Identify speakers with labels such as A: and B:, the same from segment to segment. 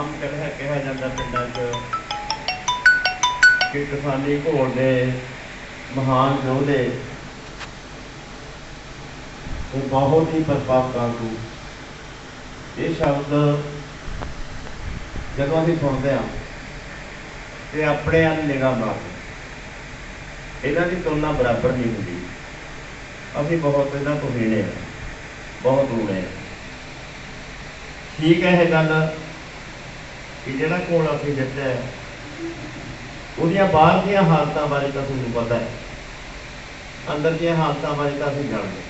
A: आम कहा जाता पिंडा च कि किसानी घोल दे महान योधे तो बहुत ही प्रभावकारू ये शब्द जब असीं सुनते हैं तो अपने निगाह मारते इन्हां दी तुलना बराबर नहीं होती। असीं बहुत इन्हां तो हीणे हैं, बहुत रूणे हैं। ठीक है यह गल कि जिहड़ा घोल असीं जित्तिआ उहदियां बाहर दीयां हालतां बारे तां तुहानूं पता है, अंदर दीयां हालतां बारे तां असीं जाणदे।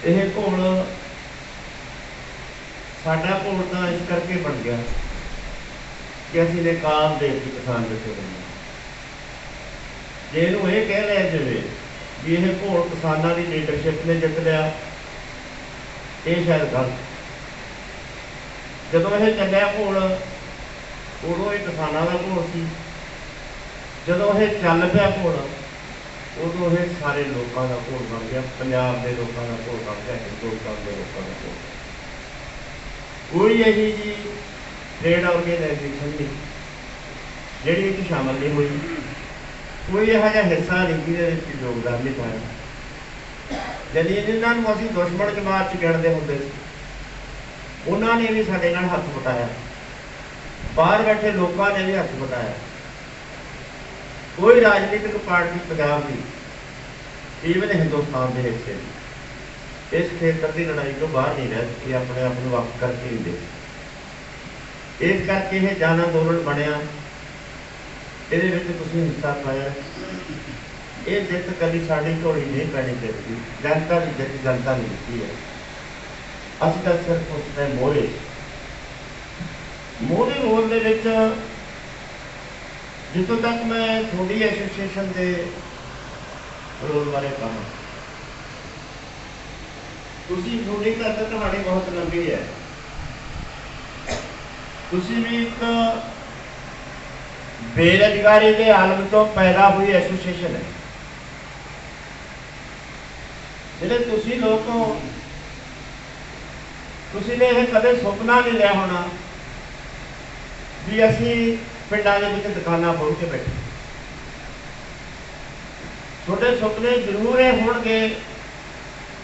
A: यह घोल साडा घोल तां इस करके बन गया कि असीं निकाल दे के किसान जथेबंदी जे इहनूं इह कह लिया जावे भी यह घोल किसानां दी लीडरशिप ने जित लिया, ये शायद गलत। जदों यह चलिया घोल उदों यह किसानां दा घोल सी, जदों यह चल पिया घोल उदों यह सारे लोगों का घोल बन गया, पंजाब के लोगों का घोल बन गया, हिंदुस्तान के लोगों का घोल। कोई यही जी ट्रेड ऑर्गेनाइजेशन नहीं जिहड़ी शामिल नहीं हुई, कोई यह हिस्सा नहीं जिहदे योगदान नहीं पाया। जदीं जिन्हां नूं असीं दुश्मन जमात च गिणदे हुंदे सी उन्होंने भी साडे नाल हथ वटाया, बाहर बैठे लोगों ने भी हथ वटाया। कोई राजनीतिक पार्टी पंजाब की ईवन हिंदुस्तान के हिस्से इस खेतर की लड़ाई तो बाहर नहीं रह सकी, अपने आप को वक्त करके नहीं दे। इस करके यह जन अंदोलन बनया, ये हिस्सा पाया। ये जित कभी साड़ी घोड़ी नहीं पैनी चाहिए, जनता की जित जनता ने दी है। असीं तां सिर्फ उसने मोहरे मोल दे विच जितों तक मैं थोड़ी एसोसीएशन के रोल बारे कहा, तुसीं थोड़ी तो कहानी बहुत लंबी है। तुसीं भी एक बेरोजगारी के आलम तो पैदा हुई एसोसीएशन है, जिहड़े तुसीं लोग तुसीं ने यह कदे सुपना नहीं लिया होना भी असीं पिंडां दे विच दुकानां खोल के बैठे। छोटे सुपने जरूर ये होणगे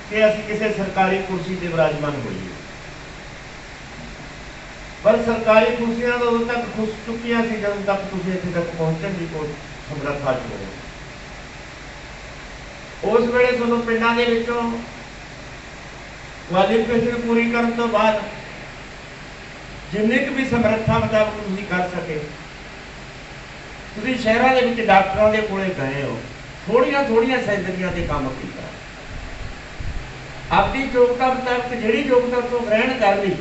A: कि असीं किसी सरकारी कुर्सी से विराजमान होइए, पर सरकारी कुर्सियां तो उदों तक खुस चुकियां सी जदों तक तुसीं इत्थे तक पहुंचण दी कोई समर्था च हो। उस वेले तुहानूं पिंडां दे विचों क्वालिफिकेशन पूरी करने तो बाद जिन्नी भी समर्था मुताबिक तुसीं कर सके, तुसीं शहरों के विच डॉक्टरों के कोले गए हो, थोड़ियां थोड़ियां सैलरियां ते काम किया, अपनी योग्यता मुताबिक जिहड़ी योग्यता तो ग्रहण कर ली,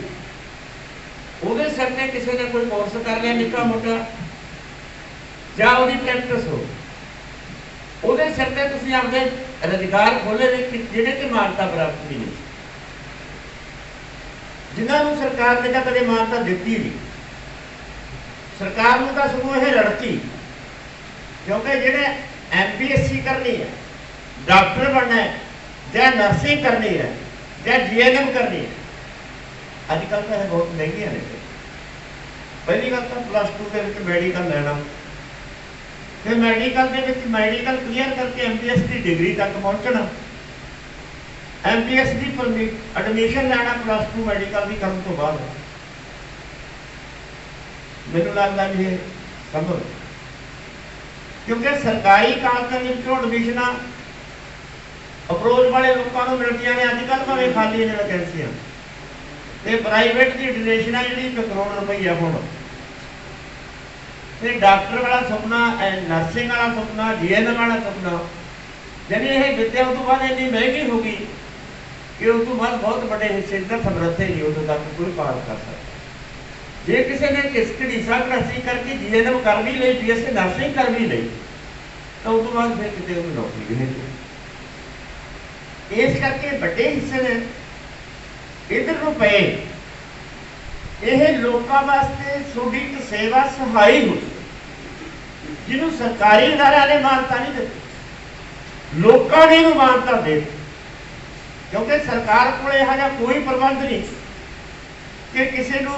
A: उहदे सिर ते किसी ने कोई कोर्स कर लिया निक्का मोटा जां उहदी प्रैक्टिस हो, उहदे सिर ते तुसीं आपदे रोजगार खोले ने कि जिहड़े कि मानता प्राप्त नहीं, जिन्होंने सरकार ने कदे मानता दी नहीं। सरकार को तो सगों यह लड़की, क्योंकि जिहड़े MPSC करनी है, डॉक्टर बनना है, या नर्सिंग करनी है, या GNM करनी है, अजकल तो यह बहुत महंगियां ने। पहली गल तो +2 के मैडिकल लेना, फिर मैडिकल क्लीयर करके MPS की डिग्री तक पहुंचना, MPS की एडमिशन लेना +2 मैडिकल की करने तो बाद। मैनूं लगता भी ये संभव, क्योंकि सरकारी कॉलेज एडमिशन अप्रोच वाले लोगों को मिलती ने अजकल भावें खाली ने वैकेंसियां, तो प्राइवेट की डोनेशन जी 1 करोड़ रुपया होना, फिर डॉक्टर वाला सुपना, नर्सिंग वाला सुपना, GNM वाला सुपना, यानी यह विद्या उस तो बाद इतनी महंगी होगी कि उस तो बाद बहुत बड़े हिस्से का समर्थे नहीं उदों तक कोई पार कर सकता। जे किसी ने घड़ीसा नर्सिंग करके GNM कर भी ली, BSc नर्सिंग कर भी ली, तो उस तो बाद फिर कितने नौकरी भी नहीं। इस करके बड़े हिस्से ने इधर को पे यह लोगों वास्ते थोड़ी एक सेवा सहाई हो, जिन्हों सरकारी अदारा ने मानता नहीं दी, लोगों ने मानता दे, क्योंकि सरकार को यह कोई प्रबंध नहीं कि किसी को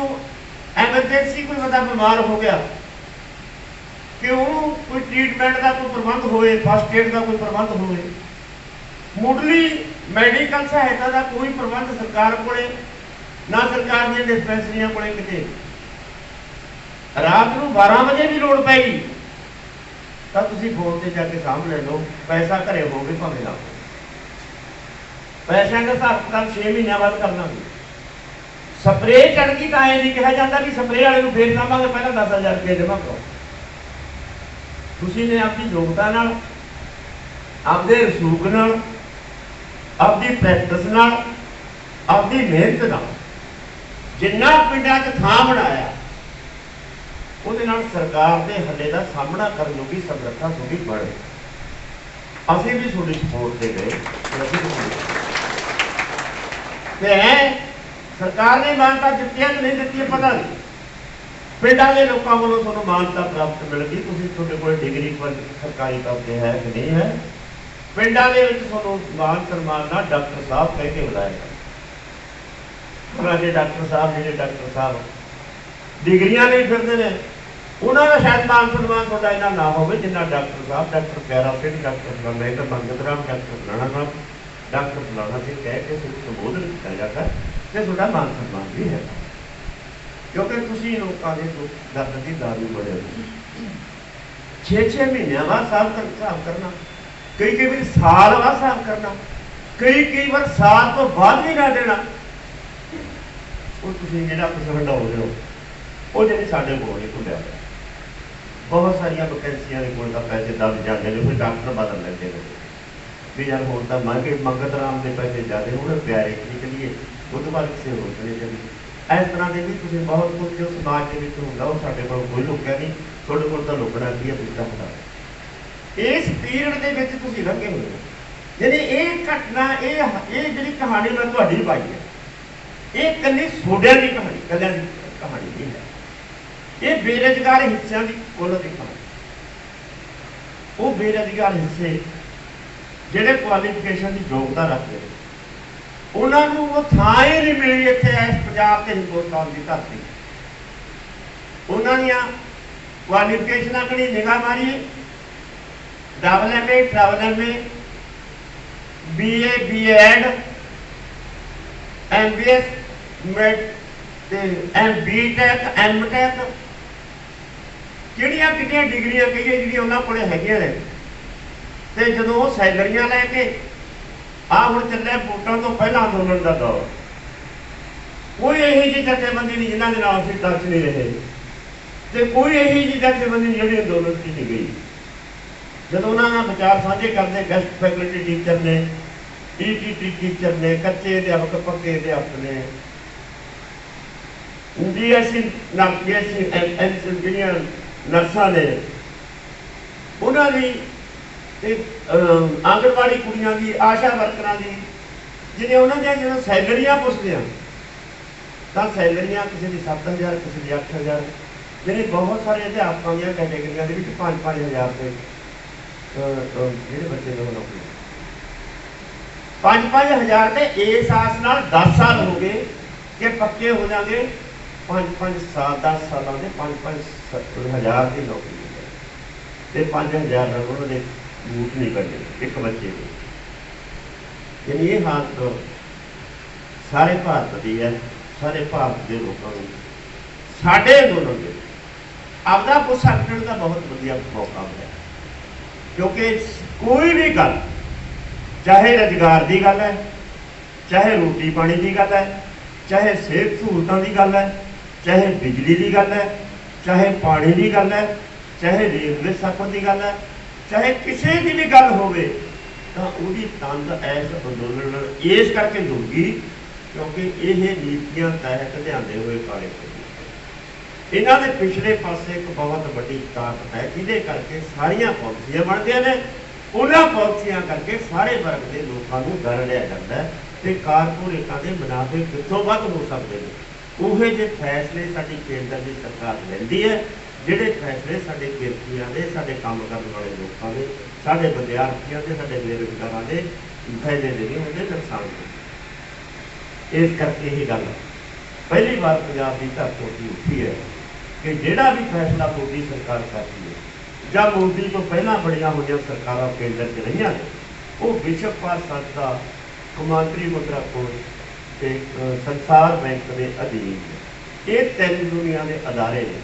A: ਐਮਰਜੈਂਸੀ ਕੋਈ ਬੰਦਾ ਬਿਮਾਰ ਹੋ ਗਿਆ ਕਿ ਉਹਨੂੰ ਕੋਈ ਟ੍ਰੀਟਮੈਂਟ ਦਾ ਕੋਈ ਪ੍ਰਬੰਧ ਹੋਵੇ, ਫਸਟ ਏਡ ਦਾ ਕੋਈ ਪ੍ਰਬੰਧ ਹੋਵੇ, ਮੁੱਢਲੀ ਮੈਡੀਕਲ ਸਹਾਇਤਾ ਦਾ ਕੋਈ ਪ੍ਰਬੰਧ ਸਰਕਾਰ ਕੋਲੇ ਨਾ, ਸਰਕਾਰ ਦੀਆਂ ਡਿਸਪੈਂਸਰੀਆਂ ਕੋਲੇ ਕਿਤੇ। ਰਾਤ ਨੂੰ 12 ਵਜੇ ਵੀ ਲੋੜ ਪੈਗੀ ਤਾਂ ਤੁਸੀਂ ਫੋਨ ਤੇ ਜਾ ਕੇ ਸਾਂਭ ਲੈ ਲਓ, ਪੈਸਾ ਘਰੇ ਹੋਵੇ ਭਾਵੇਂ ਨਾ। ਪੈਸਿਆਂ ਦਾ ਹਿਸਾਬ ਕਿਤਾਬ 6 ਮਹੀਨਿਆਂ ਬਾਅਦ ਕਰਨਾ ਸੀ। ਸਪਰੇਅ ਚੜ ਗਈ ਤਾਂ ਇਹ ਨਹੀਂ ਕਿਹਾ ਜਾਂਦਾ ਵੀ ਸਪਰੇਅ ਵਾਲੇ ਨੂੰ ਫੇਰ ਸਾਂਭਾਂਗੇ, ਪਹਿਲਾਂ 10,000 ਰੁਪਏ ਜਮ੍ਹਾਂ ਕਰੋ। ਤੁਸੀਂ ਨੇ ਆਪਣੀ ਯੋਗਤਾ ਨਾਲ, ਆਪਦੇ ਰਸੂਖ ਨਾਲ, ਆਪਦੀ ਪ੍ਰੈਕਟਿਸ ਨਾਲ, ਆਪਦੀ ਮਿਹਨਤ ਨਾਲ ਜਿੰਨਾ ਪਿੰਡਾਂ 'ਚ ਥਾਂ ਬਣਾਇਆ, ਉਹਦੇ ਨਾਲ ਸਰਕਾਰ ਦੇ ਹੱਲੇ ਦਾ ਸਾਹਮਣਾ ਕਰਨ ਜੋਗੀ ਸਮਰੱਥਾ ਤੁਹਾਡੀ ਬਣੇ। ਅਸੀਂ ਵੀ ਤੁਹਾਡੀ ਸਪੋਰਟ ਤੇ ਗਏ ਤੇ ਸਰਕਾਰ ਨੇ ਮਾਨਤਾ ਦਿੱਤੀ ਹੈ ਕਿ ਨਹੀਂ ਦਿੱਤੀ ਹੈ ਪਤਾ ਨਹੀਂ। ਪਿੰਡਾਂ ਦੇ ਲੋਕਾਂ ਵੱਲੋਂ ਤੁਹਾਨੂੰ ਮਾਨਤਾ ਪ੍ਰਾਪਤ ਮਿਲ ਗਈ, ਤੁਸੀਂ ਤੁਹਾਡੇ ਕੋਲ ਡਿਗਰੀ ਪਰ ਸਰਕਾਰੀ ਤੌਰ ਤੇ ਹੈ ਕਿ ਨਹੀਂ ਹੈ। ਪਿੰਡਾਂ ਦੇ ਵਿੱਚ ਤੁਹਾਨੂੰ ਮਾਨ ਸਨਮਾਨ ਨਾਲ ਡਾਕਟਰ ਸਾਹਿਬ ਕਹਿ ਕੇ ਬੁਲਾਇਆ। ਸਾਡੇ ਡਾਕਟਰ ਸਾਹਿਬ ਜਿਹੜੇ ਡਾਕਟਰ ਸਾਹਿਬ ਡਿਗਰੀਆਂ ਲਈ ਫਿਰਦੇ ਨੇ, ਉਹਨਾਂ ਦਾ ਸ਼ਾਇਦ ਮਾਨ ਸਨਮਾਨ ਤੁਹਾਡਾ ਇੰਨਾ ਨਾ ਹੋਵੇ ਜਿੰਨਾ ਡਾਕਟਰ ਸਾਹਿਬ, ਡਾਕਟਰ ਪਿਆਰਾ ਸਿੰਘ, ਡਾਕਟਰ ਫਲਾਣਾ ਮੰਗਤ ਰਾਮ, ਡਾਕਟਰ ਫਲਾਣਾ ਸਾਹਿਬ, ਡਾਕਟਰ ਫਲਾਣਾ ਸਿੰਘ ਕਹਿ ਕੇ ਸੰਬੋਧਨ ਕੀਤਾ ਜਾਂਦਾ ਤੇ ਤੁਹਾਡਾ ਮਾਨ ਸਨਮਾਨ ਵੀ ਹੈ, ਕਿਉਂਕਿ ਤੁਸੀਂ ਲੋਕਾਂ ਦੇ ਦਰਦ ਦੀ ਦਾਰੂ ਬਣੇ ਹੋ। 6-6 ਮਹੀਨਿਆਂ ਬਾਅਦ ਹਿਸਾਬ ਕਰਨਾ, ਕਈ ਵਾਰ ਸਾਲ ਬਾਅਦ ਹਿਸਾਬ ਕਰਨਾ, ਕਈ ਵਾਰ ਸਾਲ ਤੋਂ ਬਾਅਦ ਵੀ ਨਾ ਦੇਣਾ। ਉਹ ਤੁਸੀਂ ਜਿਹੜਾ ਕੁਛ ਹਟਾਉਂਦੇ ਹੋ ਉਹ ਜਿਹੜੇ ਸਾਡੇ ਕੋਲ ਨਹੀਂ ਭੁੱਲਿਆ। ਬਹੁਤ ਸਾਰੀਆਂ ਵੈਕੈਂਸੀਆਂ ਦੇ ਕੋਲ ਤਾਂ ਪੈਸੇ ਦਬ ਜਾਂਦੇ ਨੇ, ਫਿਰ ਡਾਕਟਰ ਬਦਲ ਲੈਂਦੇ ਨੇ ਵੀ ਯਾਰ ਹੁਣ ਤਾਂ ਮੰਗਤ ਰਾਮ ਦੇ ਪੈਸੇ ਜ਼ਿਆਦਾ ਹੁਣ ਪਿਆਰੇ ਨਿਕਲੀਏ, ਉਹ ਤੋਂ ਬਾਅਦ ਕਿਸੇ ਹੋਰ ਚਲੇ ਜਾਈਏ। ਇਸ ਤਰ੍ਹਾਂ ਦੇ ਵੀ ਤੁਸੀਂ ਬਹੁਤ ਕੁਝ ਜੋ ਸਮਾਜ ਦੇ ਵਿੱਚ ਹੁੰਦਾ ਉਹ ਸਾਡੇ ਕੋਲ ਕੋਈ ਲੁਕਿਆ ਨਹੀਂ, ਤੁਹਾਡੇ ਕੋਲ ਤਾਂ ਲੁਕਣਾ ਕੀ ਹੈ ਤੁਸੀਂ ਪਤਾ। ਇਸ ਪੀਰੀਅਡ ਦੇ ਵਿੱਚ ਤੁਸੀਂ ਲੰਘੇ ਹੋਏ ਹੋ, ਯਾਨੀ ਇਹ ਘਟਨਾ, ਇਹ ਜਿਹੜੀ ਕਹਾਣੀ ਮੈਂ ਤੁਹਾਡੀ ਪਾਈ ਹੈ, ਇਹ ਇਕੱਲੀ ਸੋਡਿਆਂ ਦੀ ਕਹਾਣੀ, ਕਦਿਆਂ ਦੀ ਕਹਾਣੀ ਨਹੀਂ ਹੈ। ਇਹ ਬੇਰੁਜ਼ਗਾਰ ਹਿੱਸਿਆਂ ਦੀ ਉਹਨਾਂ ਦੀ ਕਹਾਣੀ। ਉਹ ਬੇਰੁਜ਼ਗਾਰ ਹਿੱਸੇ ਜਿਹੜੇ ਕੁਆਲੀਫਿਕੇਸ਼ਨ ਦੀ ਯੋਗਤਾ ਰੱਖਦੇ ਨੇ, ਉਹਨਾਂ ਨੂੰ ਉਹ ਥਾਂ ਹੀ ਨਹੀਂ ਮਿਲੀ ਇੱਥੇ ਇਸ ਪੰਜਾਬ ਤੇ ਹਿੰਦੁਸਤਾਨ ਦੀ ਧਰਤੀ। ਉਹਨਾਂ ਦੀਆਂ ਕੁਆਲੀਫਿਕੇਸ਼ਨਾਂ ਕਣੀ ਨਿਗਾਹ ਮਾਰੀਏ, double MA, triple MA, BA, BEd, MBS, MEd ਤੇ BTech, MTech, ਕਿਹੜੀਆਂ ਡਿਗਰੀਆਂ ਕਹੀਏ ਜਿਹੜੀਆਂ ਉਹਨਾਂ ਕੋਲੇ ਹੈਗੀਆਂ ਨੇ। ਤੇ ਜਦੋਂ ਉਹ ਸੈਲਰੀਆਂ ਲੈ ਕੇ ਹੁਣ ਚੱਲਿਆ ਵੋਟਾਂ ਤੋਂ ਪਹਿਲਾਂ ਅੰਦੋਲਨ ਦਾ ਦੌਰ, ਕੋਈ ਇਹੋ ਜਿਹੀ ਜਥੇਬੰਦੀ ਨਹੀਂ ਜਿਨ੍ਹਾਂ ਦੇ ਨਾਲ ਅਸੀਂ ਟੱਚ ਨਹੀਂ ਰਹੇ, ਤੇ ਕੋਈ ਇਹੋ ਜਿਹੀ ਜਥੇਬੰਦੀ ਨਹੀਂ ਜਿਹੜੀ ਅੰਦੋਲਨ 'ਚ ਨਹੀਂ ਗਈ। ਜਦੋਂ ਉਹਨਾਂ ਨਾਲ ਵਿਚਾਰ ਸਾਂਝੇ ਕਰਦੇ, ਗੈਸਟ ਫੈਕਲਟੀ ਟੀਚਰ ਨੇ, ETT ਟੀਚਰ ਨੇ, ਕੱਚੇ ਅਧਿਆਪਕ, ਪੱਕੇ ਅਧਿਆਪਕ ਨੇ, BSc ਜਿਹੜੀਆਂ ਨਰਸਾਂ ਨੇ, ਉਹਨਾਂ ਦੀ ਤੇ ਆਂਗਣਵਾੜੀ ਕੁੜੀਆਂ ਦੀ, ਆਸ਼ਾ ਵਰਕਰਾਂ ਦੀ, ਜਿਹਨੇ ਉਹਨਾਂ ਦੀਆਂ ਜਦੋਂ ਸੈਲਰੀਆਂ ਪੁੱਛਦੇ ਆ ਤਾਂ ਸੈਲਰੀਆਂ ਕਿਸੇ ਦੀ 7,000, ਕਿਸੇ ਦੀ 8,000, ਜਿਹੜੇ ਬਹੁਤ ਸਾਰੇ ਅਧਿਆਪਕਾਂ ਦੀਆਂ ਕੈਟੇਗਰੀਆਂ ਦੇ ਵਿੱਚ 5-5 ਹਜ਼ਾਰ ਰੁਪਏ ਜਿਹੜੇ ਬੱਚੇ ਨੂੰ ਨੌਕਰੀ, 5-5 ਹਜ਼ਾਰ ਤੇ ਇਸ ਆਸ ਨਾਲ 10 ਸਾਲ ਹੋ ਗਏ ਕਿ ਪੱਕੇ ਹੋ ਜਾਗੇ। 5-5 ਸਾਲ, 10 ਸਾਲਾਂ ਦੇ 5-5 ਹਜ਼ਾਰ ਦੀ ਨੌਕਰੀ ਤੇ 5,000 ਨਾਲ ਉਹਨਾਂ ਦੇ ਬੂਟ ਨਹੀਂ ਕੱਢੇ ਇੱਕ ਬੱਚੇ ਦੇ। ਯਾਨੀ ਇਹ ਹਾਲਤ ਸਾਰੇ ਭਾਰਤ ਦੀ ਹੈ, ਸਾਰੇ ਭਾਰਤ ਦੇ ਲੋਕਾਂ ਨੂੰ। ਸਾਡੇ ਅੰਦੋਲਨ ਦੇ ਆਪਦਾ ਗੁੱਸਾ ਕੱਢਣ ਦਾ ਬਹੁਤ ਵਧੀਆ ਮੌਕਾ ਮਿਲਿਆ, ਕਿਉਂਕਿ ਕੋਈ ਵੀ ਗੱਲ, ਚਾਹੇ ਰੁਜ਼ਗਾਰ ਦੀ ਗੱਲ ਹੈ, ਚਾਹੇ ਰੋਟੀ ਪਾਣੀ ਦੀ ਗੱਲ ਹੈ, ਚਾਹੇ ਸਿਹਤ ਸਹੂਲਤਾਂ ਦੀ ਗੱਲ ਹੈ, ਚਾਹੇ ਬਿਜਲੀ ਦੀ ਗੱਲ ਹੈ, ਚਾਹੇ ਪਾਣੀ ਦੀ ਗੱਲ ਹੈ, ਚਾਹੇ ਰੇਲਵੇ ਸਫ਼ਰ ਦੀ ਗੱਲ ਹੈ, ਚਾਹੇ ਕਿਸੇ ਦੀ ਵੀ ਗੱਲ ਹੋਵੇ, ਤਾਂ ਉਹਦੀ ਤੰਦ ਇਸ ਅੰਦੋਲਨ ਨਾਲ ਇਸ ਕਰਕੇ ਜੁੜਗੀ ਕਿਉਂਕਿ ਇਹ ਨੀਤੀਆਂ ਤਹਿਤ ਲਿਆਂਦੇ ਹੋਏ ਕਾਲੇ ਇਹਨਾਂ ਦੇ ਪਿਛਲੇ ਪਾਸੇ ਇੱਕ ਬਹੁਤ ਵੱਡੀ ਤਾਕਤ ਹੈ, ਜਿਹਦੇ ਕਰਕੇ ਸਾਰੀਆਂ ਪਾਲਿਸੀਆਂ ਬਣਦੀਆਂ ਨੇ। ਉਹਨਾਂ ਪਾਲਿਸੀਆਂ ਕਰਕੇ ਸਾਰੇ ਵਰਗ ਦੇ ਲੋਕਾਂ ਨੂੰ ਡਰ ਲਿਆ ਜਾਂਦਾ ਹੈ ਤੇ ਕਾਰਪੋਰੇਟਾਂ ਦੇ ਮੁਨਾਫੇ ਕਿੱਥੋਂ ਵੱਧ ਹੋ ਸਕਦੇ ਨੇ। ਉਹ ਜਿਹੇ ਫੈਸਲੇ ਸਾਡੀ ਕੇਂਦਰ ਦੀ ਸਰਕਾਰ ਲੈਂਦੀ ਹੈ, ਜਿਹੜੇ ਫੈਸਲੇ ਸਾਡੇ ਕਿਰਤੀਆਂ ਦੇ, ਸਾਡੇ ਕੰਮ ਕਰਨ ਵਾਲੇ ਲੋਕਾਂ ਦੇ, ਸਾਡੇ ਵਿਦਿਆਰਥੀਆਂ ਦੇ, ਸਾਡੇ ਬੇਰੁਜ਼ਗਾਰਾਂ ਦੇ ਫਾਇਦੇ ਦੇ ਨਹੀਂ ਹੁੰਦੇ, ਨੁਕਸਾਨ ਦੇ। ਇਸ ਕਰਕੇ ਇਹ ਗੱਲ पहली बार पंजाब की धरती उठी है कि जिहड़ा भी फैसला मोदी सरकार करती है ਜਾਂ मोदी तो पहला बड़िया हुई सरकार केंद्र च रही ने वो विश्व पास का कौमांतरी मुद्रा कोष ते संसार बैंक के अधीन है। ये तीन दुनिया के अदारे ने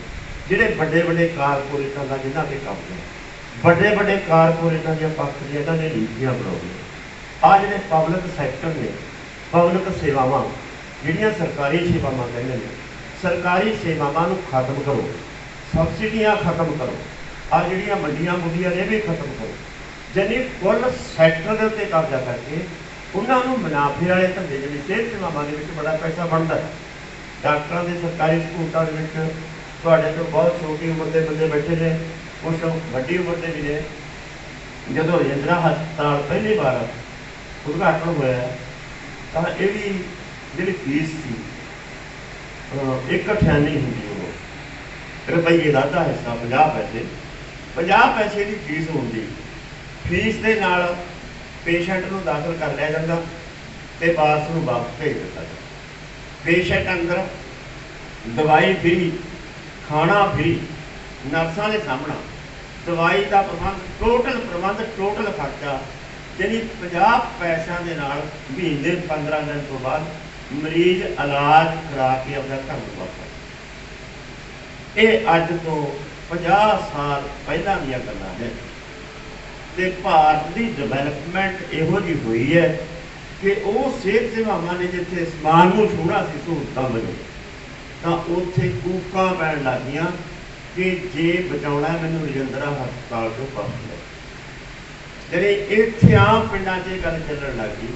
A: जिहड़े बड़े बड़े कारपोरेटां का जिन्हां ते कब्जा बड़े बड़े कारपोरेटां दी पक्ष दी इन्हां ने नीतियां बनाउणीਆਂ आ जिहड़े पब्लिक सैक्टर ने पब्लिक सेवावां जिहड़ियां सरकारी सेवावां कहंदे ने सरकारी सेवावां नूं खत्म करो सबसिडियां खत्म करो आ जिहड़ियां मंडियां मुंडियां ने भी खत्म करो जानी कुल सैक्टर के उत्ते कब्जा करके उन्होंने मुनाफे वाले धंधे के सेहत सेवावां दे विच बड़ा पैसा बनता है। डॉक्टरों के सरकारी सहूलतां दे विच तुहाडे तो बहुत छोटी उम्र के बंदे बैठे ने कुछ वड्डी उम्र के भी ने। जदों रजिंद्रा हस्पताल पहली बार उद्घाटन होया तो ये भी जिहड़ी फीस थी एक अठियानी होंगी वो रुपये का आधा हिस्सा 50 पैसे की फीस होंगी। फीस के नाल पेशेंट को दाखिल कर लिया जाता तो बारस में वापस भेज दिता जाता। पेशेंट अंदर दवाई फ्री खाना फ्री नर्सा के सामना दवाई का प्रबंध टोटल खर्चा यानी 50 पैसों के नाल महीने 15 दिन तो बाद मरीज इलाज करा के अपना घर वापस। ये अज तो 50 साल पहला दी गल्लां ने ते भारत की डिवेलपमेंट इहो जी हुई है कि वो सेहत सेवावां ने जिथे समान को छूना सी सहूलतां वजों तो उत्थे कूकां पैण लग गईयां कि जे बचाउणा मैनूं रजिंद्रा हस्पताल तो वापस लो। जिहड़े इत्थे आम पिंडां 'च गल चलण लग गई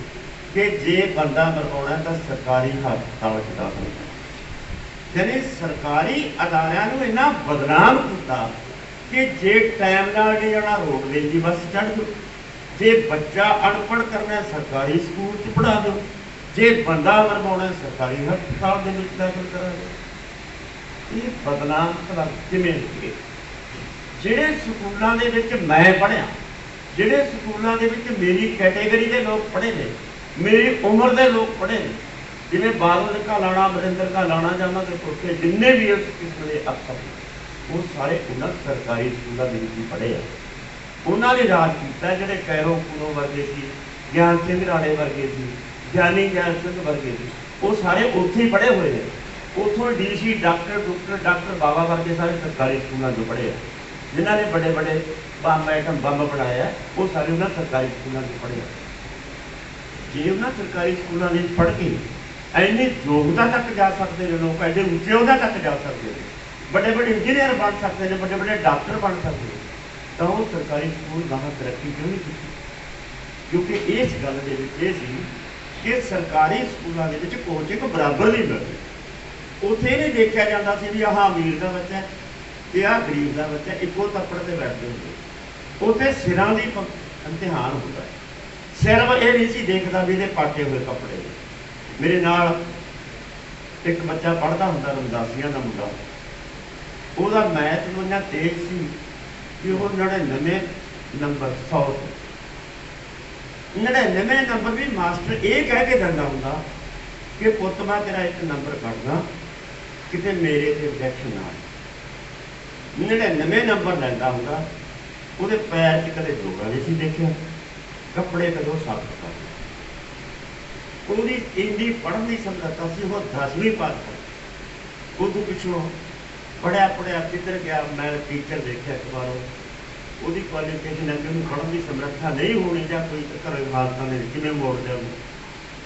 A: कि जे बंदा मरवाउणा तो सरकारी हस्पताल च दाखल करो। यानी सरकारी अदारियां नूं इन्ना बदनाम किया कि जे टाइम नाल नहीं जाना रोडवेज की बस चढ़ दो, जे बच्चा अनपढ़ करना सरकारी स्कूल च पढ़ा दो, जे बंदा मरवाउणा सरकारी हस्पताल दे विच दाखल करा दो। ये बदनाम भला किवें होए? जिहड़े स्कूलों दे विच मैं पढ़िया जिहड़े स्कूलों दे विच मेरी कैटेगरी के लोग पढ़े ने मेरी उम्र के लोग पढ़े ने जिवें बादल का लाना अमरिंदर का लाना जाना के पुरखे जिन्ने भी उस किस्म के अफसर वो सारे उन्होंने सरकारी स्कूलों के पढ़े हैं। उन्होंने राज किया जोड़े कैरो कूरो वर्गे सी ज्ञान सिंह राणे वर्गे सी ज्ञानी ज्ञान सिंह वर्गे सी वो सारे उत्थे ही पढ़े हुए हैं। उतों DC डॉक्टर बाबा वर्गे सारे सरकारी स्कूलों से पढ़े हैं। जिन्होंने बड़े बड़े बम आइटम बम बनाया वो सारे उन्होंने सरकारी स्कूलों से पढ़े हैं। जे उन्होंने सरकारी स्कूलों में पढ़ के इन्नी योग्यता तक जा सकते हैं लोग एडे उच्चे उहदे तक जा सकते हैं बड़े बड़े इंजीनियर बन सकते हैं बड़े बड़े डॉक्टर बन सकते हैं तो वो सरकारी स्कूल वहाँ तरक्की क्यों नहीं की? क्योंकि इस गल कि सरकारी स्कूलों के कोचिंग बराबर नहीं मिलती। उत्थे नहीं देखा जाता सी भी आह अमीर का बच्चा है आह गरीब का बच्चा इक्को तप्पड़ से बैठते होंगे। उत्थे सिरां दी इम्तिहान होता है। सिर्फ ये नहीं सी देखता भी ये पाटे हुए कपड़े। मेरे नाल एक बच्चा पढ़ता होंदा रमदासियां का मुंडा ਉਹਦਾ मैथ में इन्ना तेज सी कि वो 99 नंबर 100 99 नंबर भी मास्टर ये कह के दिंदा हुंदा कि पुत्त मैं तेरा एक नंबर कटदा किते मेरे ते रिजेक्शन ना आए। 99 नंबर लैंदा हुंदा ਉਹਦੇ पैर च कदे जोगा नहीं सी देखिया कपड़े कदों साफ कर ਉਹਦੀ ਇੰਨੀ पढ़न की समर्था सी वो 10वीं पास कर उदों पिछों पढ़िया किधर गया। मैं टीचर देखा एक बार वो क्वालिफिकेशन है कि उन्हें पढ़न की समर्था नहीं होनी या कोई घर हालतों के किमें मोड़ दिया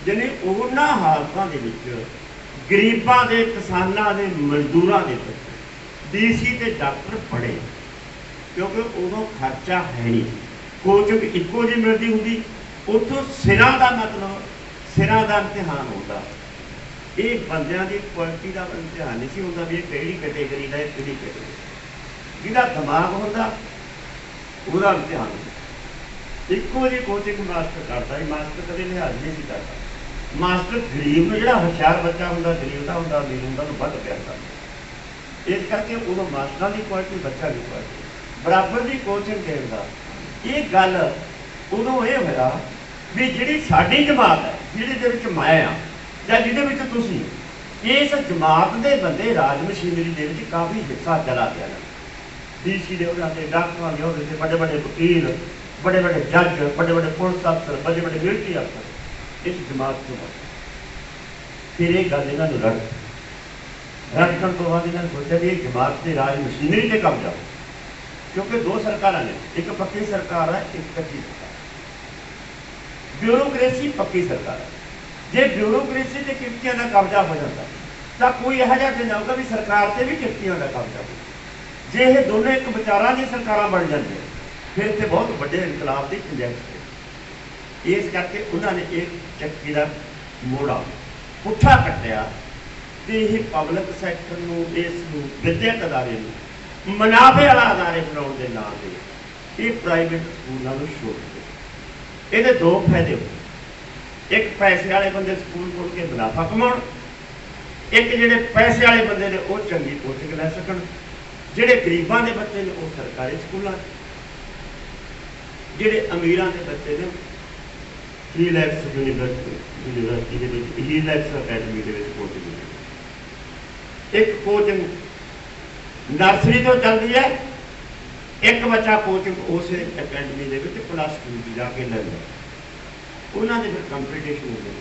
A: जिन्हें उन्होंने हालतों के गरीबों के किसानों के मजदूरों के DC ते डॉक्टर पढ़े क्योंकि उदों खर्चा है नहीं कोचिंग इक्को जी मिलती होंगी उतों सिरां का मतलब सिरां का इम्तिहान होता। ये बंदियां की क्वालिटी का इम्तिहान नहीं सी होता भी ये किहड़ी कैटेगरी का किहड़ी कैटेगरी जिहदा दिमाग होंदा ਉਹਦਾ इम्तिहान होंदा। इक्को जी कोचिंग मास्टर करता है मास्टर कदे लिहाज नहीं सी करता। मास्टर गरीब में जिहड़ा हुशियार बच्चा होंदा गरीब का होंदा अमीर होंदा उहनूं वध प्यार करदा। इस करके उदों मास्टरां की क्वालिटी बच्चा की क्वालिटी बराबर की कोचिंग देण दा ये गल उदों ये होया भी जिहड़ी साडी जमात है जिहदे दे विच मैं आ ਜਾਂ ਜਿਹਦੇ ਵਿੱਚ ਤੁਸੀਂ इस जमात के बंदे राज मशीनरी के काफ़ी हिस्सा चला गया। DC के उन्होंने डॉक्टर के उहदे बड़े बड़े वकील, बड़े बड़े जज, बड़े बड़े पुलिस अफसर, बड़े बड़े मिलिट्री अफसर इस जमात को फिर एक गल इन्होंने रटन तो बाद इन्होंने सोचा भी जमात से राज मशीनरी से कब्जा हो, क्योंकि दो सरकार ने, एक पक्की सरकार है, एक कच्ची सरकार। ब्यूरोक्रेसी पक्की सरकार है। जे ब्यूरोक्रेसी से किश्तियों का कब्जा हो जाता तो कोई यह दिन आऊगा भी सरकार से भी किश्तियों का कब्जा हो। जे ये दोनों एक विचारां दी सरकारां बन जाते फिर इतने बहुत बड़े इनकलाब की गुंजाइश है। इस करके उन्होंने एक चक्की का मोड़ा पुट्ठा कट्टिया कि यह पब्लिक सैक्टर में इस विद्यक अदारे मुनाफे वाला अदारे बनाने के नाम से ये प्राइवेट स्कूलों को छोड़ दे। ये दो फायदे हो, एक पैसे वाले बंदे स्कूल खोल के मुनाफा कमाउण, एक जोड़े पैसे वाले बंदे ने वो चंगी कोचिंग लै सकन, जोड़े गरीबों के बच्चे ने वो सरकारी स्कूलों, जोड़े अमीरों के बच्चे ने हीलैक्स यूनिवर्सिटी हीलैक्स अकैडमी के कोचिंग। एक कोचिंग नर्सरी तो चलती है, एक बच्चा कोचिंग उस अकैडमी के +2 जाके लेंदा, उन्होंने फिर कंपीटीशन होते,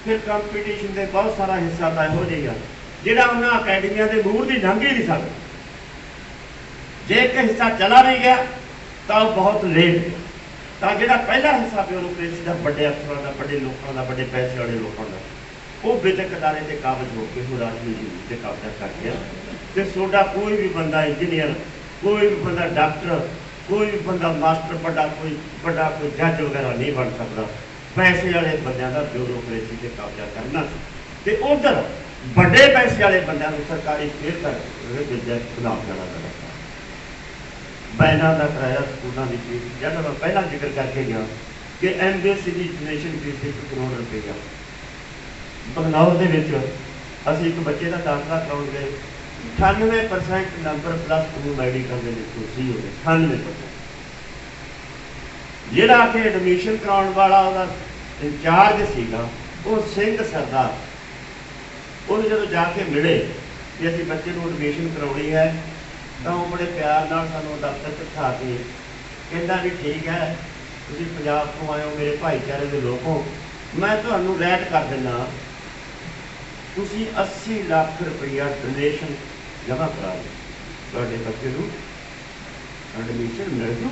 A: फिर कंपीटीशन के बहुत सारा हिस्सा तो यहो जिहा जिहड़ा उन्होंने अकैडमिया के मूर की लंघ ही नहीं सकता। जे एक हिस्सा चला नहीं गया तो बहुत लेट, तो जो पहला हिस्सा ब्यूरोक्रेसी का बड़े अफसरों का, बड़े लोगों का, बड़े पैसे वाले लोगों का, वो विदक अदारे से काबज होकर राजनीति से कब्जा कर गया। तो सोडा कोई भी बंदा इंजीनियर, कोई भी बंदा डॉक्टर, कोई भी बंदा मास्टर, बड़ा कोई जज वगैरह नहीं बन सकता। पैसे वाले बंदों का ब्यूरोक्रेसी से कब्जा करना, तो उधर बड़े पैसे वाले बंदों को सरकारी स्केल तक विद्या खिलाफ जाना पड़ा। बैना का किराया स्कूलों की फीस, जब मैं पहला जिक्र करके गया कि MBC की डोनेशन फीस 1 करोड़ रुपया। बगनौर के असी एक बच्चे का दाखला कराने गए, 98% नंबर +2 मैडिकल के सी हो गए, 98%। जिहड़ा कि एडमिशन कराने वाला उसका इंचार्ज सीगा वो सिंह सरदार, उन्हें जो जाके मिले कि असी बच्चे को एडमिशन करानी है, तो वो बड़े प्यार नाल सानू दफ्तर बिठा के कहता भी ठीक है, तुसीं पंजाब तो आए हो, मेरे भाईचारे के लोग हो, मैं तुहानू रैट कर दिना, तुसीं 80 लाख रुपया डोनेशन जमा करा दो, तुहाडे बच्चे नू एडमिशन मिल जू,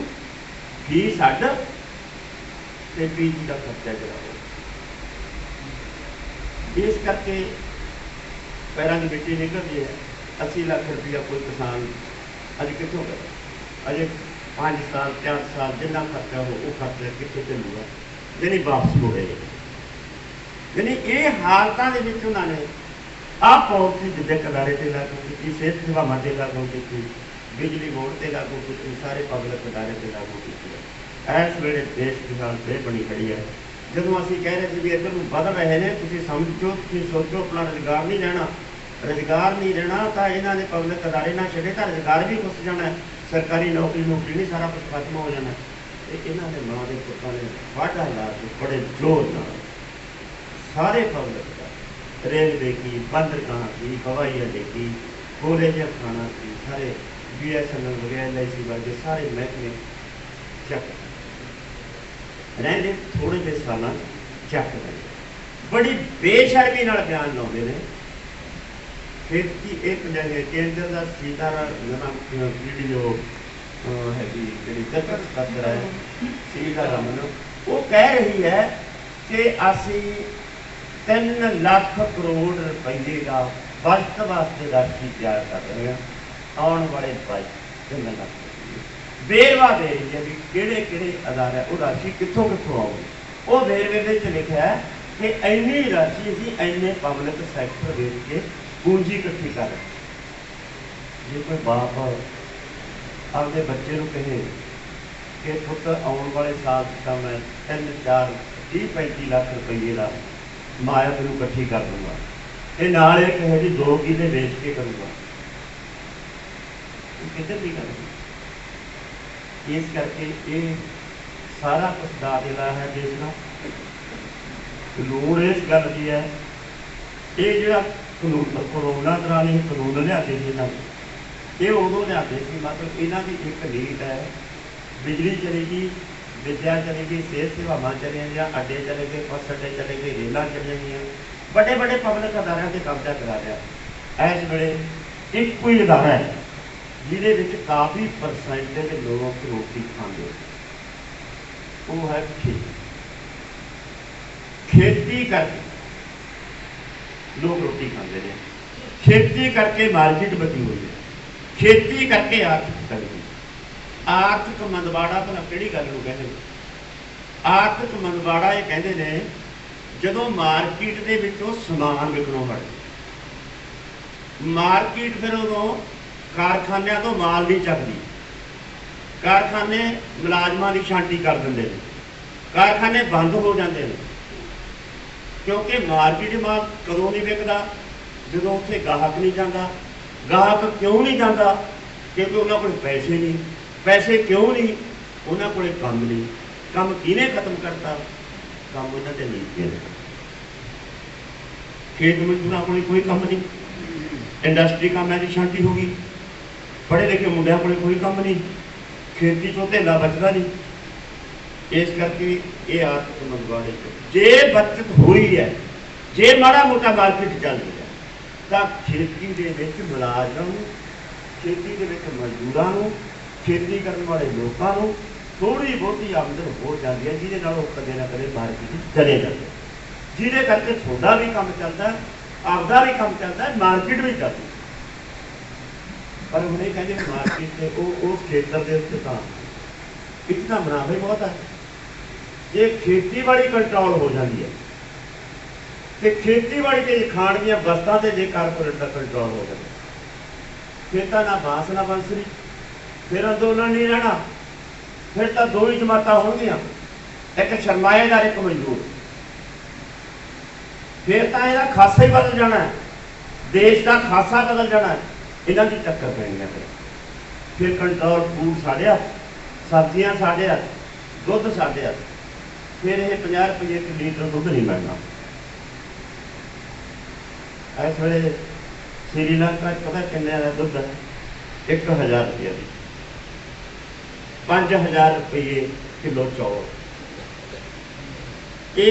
A: फीस अड्ड ते PG का खर्चा कराओ। इस करके पैरों की मिट्टी निकलती है। 80 लाख रुपया कोई किसान अज कितों करे, अजे 5 साल 4 साल जिन्ना खर्चा हो वो खर्चा कितों चलूगा, यानी वापस मुड़ेगा। यानी ये हालतों के उन्होंने आ पॉलिसी विद्यक अदारे से लागू की, सेहत सेवावां से लागू की, बिजली बोर्ड से लागू की, सारे पब्लिक अदारे से लागू की। इस वेले देश की हालत यह बनी खड़ी है, जो असीं कह रहे थे भी इधर बढ़ रहे हैं, तुसीं समझो, तुसीं सोचो, अपना रोजगार नहीं रहना, रोजगार नहीं रहना तो इन्हों ने पब्लिक अदारे ना छड़े तो रोजगार भी घुस जाना, सरकारी नौकरी नहीं, सारा कुछ खत्म हो जाना। इन्होंने माँ के पुत्रों ने वाढा ला के बड़े जोर न सारे पब्लिक रेलवे की, बंदरगाह की, हवाई अड्डे की, कॉलेज खाना की, सारे BSNL वगैरह LIC वर्गे सारे महकमे चक रहते, थोड़े जे साल चक रहे, बड़ी बेशर्मी नाल बयान लाते हैं। खेती एक केंद्र का सीतारामन पीढ़ी जो है सीतारामन, वो कह रही है कि असी 3 लाख करोड़ रुपये का बजट वास्ते राशि तैयार कर रहे हैं, आने वाले 3 लाख बेरवा दे रही है भी किहड़े अदारे वो राशि कितों आऊगी। वो बेरवे में लिखा है कि इन्नी राशि असीं इन्ने पब्लिक सैक्टर वेच के पूंजी इकट्ठी कर रहे। जो कोई बाप अपने बच्चे को कहे कि पुत्र आने वाले साल का मैं 3 4 30 35 लाख रुपये का माया तेन इकट्ठी कर दूंगा, ये नाल ये कहे जी 2 किले बेच के करूँगा, किधर की गल। इस करके ये सारा कुछ दादेला है देश का। लोड़ इस गल की है, ये जो ਕਰੋਨਾ ਦੌਰਾਨ ਇਹ ਕਾਨੂੰਨ ਲਿਆਦੇ ਸੀ ਇਹਨਾਂ ਨੇ, ਇਹ ਉਦੋਂ ਲਿਆਦੇ ਸੀ। ਮਤਲਬ ਇਹਨਾਂ ਦੀ ਇੱਕ ਨੀਤ ਹੈ, ਬਿਜਲੀ ਚਲੇਗੀ, विद्या चलेगी, सेहत सेवावां चलिया गई, अड्डे चले गए, बस अड्डे चले गए, रेल चलिया गई, बड़े बड़े पब्लिक अदारों से कब्जा करा लिया। इस वे एक कोई अदारा है जिहदे काफ़ी परसेंटेज लोग रोटी खाते, वो है खेती करके लोग रोटी खाते हैं, खेती करके मार्केट बची हुई है, खेती करके आर्थिक तरक्की। आर्थिक मंदवाड़ा भला किहड़ी गल नूं कहंदे ने? आर्थिक मंदवाड़ा ये कहंदे ने जदों मार्केट दे विचों समान विकणों हट, मार्केट फिर उदों कारखानिਆਂ ਤੋਂ माल नहीं चकदी, कारखाने मुलाजमां दी छांटी कर दिंदे ने, कारखाने बंद हो जाते हैं, क्योंकि मार्केट माल कदों नहीं विकदा जदों उत्थे गाहक नहीं जाता। गाहक क्यों नहीं जाता? क्योंकि उन्होंने कोल पैसे नहीं, पैसे क्यों नहीं? उन्होंने को काम नहीं, काम किने खत्म करता? काम उन्होंने नीतियां ने, खेत मजदूरों को कोई काम नहीं, इंडस्ट्री कामों की शांति हो गई, पढ़े लिखे मुंडिया को कोई काम नहीं, खेती चो धेला बचता नहीं। इस करके ये आर्थिक मंदवाड़े जे बचत हुई है, जे माड़ा मोटा मार्केट चल रही है, तो खेती के मुलाजमां नूं, खेती के मजदूरों को, खेती करने वाले लोगों को थोड़ी बहुती आमदन हो जाती है, जिहदे नाल ओह कदे ना कदे मार्केट चले जाते, जिहदे करके थोड़ा भी काम चलता है, आपका भी काम चलता है, मार्केट भी चलती है। पर हम ये कहते मार्केट से उस खेतर के उत्ते तां इतना मुनाफा बहुत है। जे खेतीबाड़ी कंट्रोल हो जाती है तो खेतीबाड़ी के खाण दी वस्तां ते जे कारपोरेट का कंट्रोल हो जाए, फिर तो ना बांस ना बंसरी, फिर अंदोलन नहीं रहना, फिर तो दो ही जमातां होणगियां, एक सरमाएदार एक मजदूर, फिर तो यह खासा ही बदल जाना है, देश का खासा बदल जाना है, इन्हां दी टक्कर पैनी है। फिर कंट्रोल फूड साढ़े हत्थ, सब्जियां साढ़े हत्थ, दुध साढ़े हत्थ, फिर यह 50 रुपये एक लीटर दुध नहीं मिलना। इस वे श्रीलंका पता किन्ने का दुध है? 1000 रुपये की, 5000 रुपये किलो चौल। ये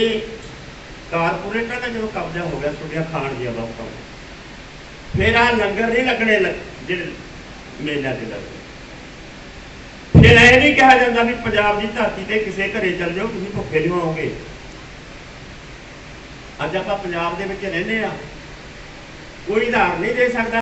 A: कारपोरेटर का जो कब्जा हो गया छोटिया खाण दिया वस्तुओं, फिर आ लंगर नहीं लगने जो मेलों से लगते, फिर यह नहीं कहा जाता भी पंजाब की धरती से किसी घरे चल जाओ तुम भुखे नहीं आओगे। अज आप पंजाब के रहने कोई उधार नहीं दे सकता।